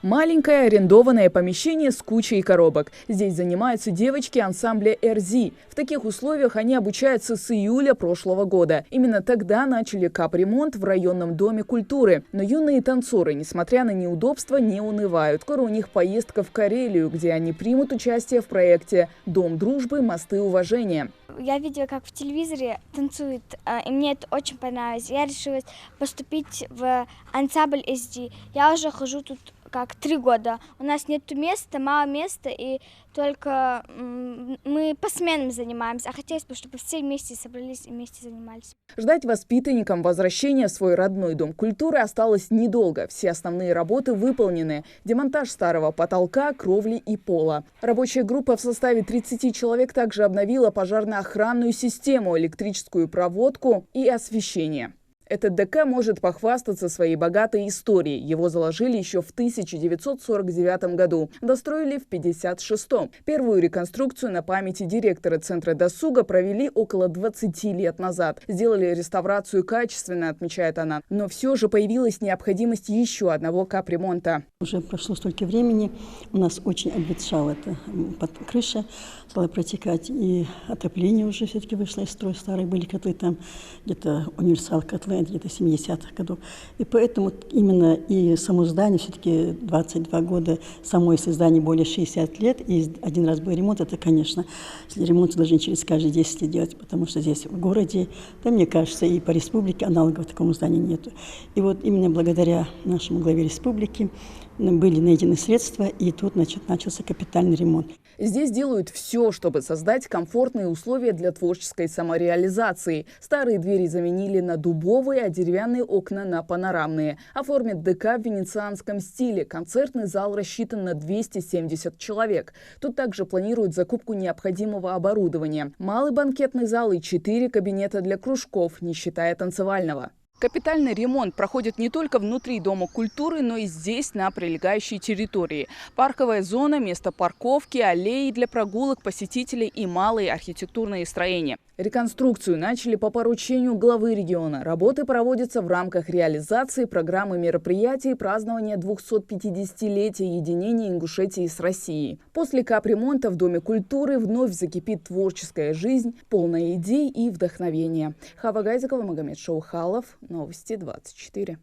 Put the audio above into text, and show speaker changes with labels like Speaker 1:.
Speaker 1: Маленькое арендованное помещение с кучей коробок. Здесь занимаются девочки ансамбля РЗ. В таких условиях они обучаются с июля прошлого года. Именно тогда начали капремонт в районном доме культуры. Но юные танцоры, несмотря на неудобства, не унывают. Скоро у них поездка в Карелию, где они примут участие в проекте «Дом дружбы. Мосты уважения».
Speaker 2: Я видела, как в телевизоре танцуют, и мне это очень понравилось. Я решила поступить в ансамбль SD. Я уже хожу тут как 3 года. У нас нет места, мало места, и только мы по сменам занимаемся. А хотелось бы, чтобы все вместе собрались и вместе занимались.
Speaker 1: Ждать воспитанникам возвращения в свой родной дом культуры осталось недолго. Все основные работы выполнены. Демонтаж старого потолка, кровли и пола. Рабочая группа в составе 30 человек также обновила пожарно-охранную систему, электрическую проводку и освещение. Этот ДК может похвастаться своей богатой историей. Его заложили еще в 1949 году, достроили в 1956. Первую реконструкцию на памяти директора Центра досуга провели около 20 лет назад. Сделали реставрацию качественно, отмечает она. Но все же появилась необходимость еще одного капремонта.
Speaker 3: Уже прошло столько времени, у нас очень обветшала эта крыша, стала протекать, и отопление уже все-таки вышло из строя. Старые были котлы там, где-то универсал котлы, где-то 70-х годов. И поэтому именно и само здание, все-таки 22 года, само если здание более 60 лет, и один раз был ремонт, это, конечно, ремонт должны через каждые 10 лет делать, потому что здесь в городе, да, мне кажется, и по республике аналогов такому зданию нету. И вот именно благодаря нашему главе республики были найдены средства, и тут начался капитальный ремонт.
Speaker 1: Здесь делают все, чтобы создать комфортные условия для творческой самореализации. Старые двери заменили на дубовые, а деревянные окна на панорамные. Оформят ДК в венецианском стиле. Концертный зал рассчитан на 270 человек. Тут также планируют закупку необходимого оборудования. Малый банкетный зал и 4 кабинета для кружков, не считая танцевального. Капитальный ремонт проходит не только внутри Дома культуры, но и здесь, на прилегающей территории. Парковая зона, место парковки, аллеи для прогулок посетителей и малые архитектурные строения. Реконструкцию начали по поручению главы региона. Работы проводятся в рамках реализации программы мероприятий празднования 250-летия единения Ингушетии с Россией. После капремонта в Доме культуры вновь закипит творческая жизнь, полная идей и вдохновения. Хава Гайзикова, Магомед Шаухалов. Новости 24.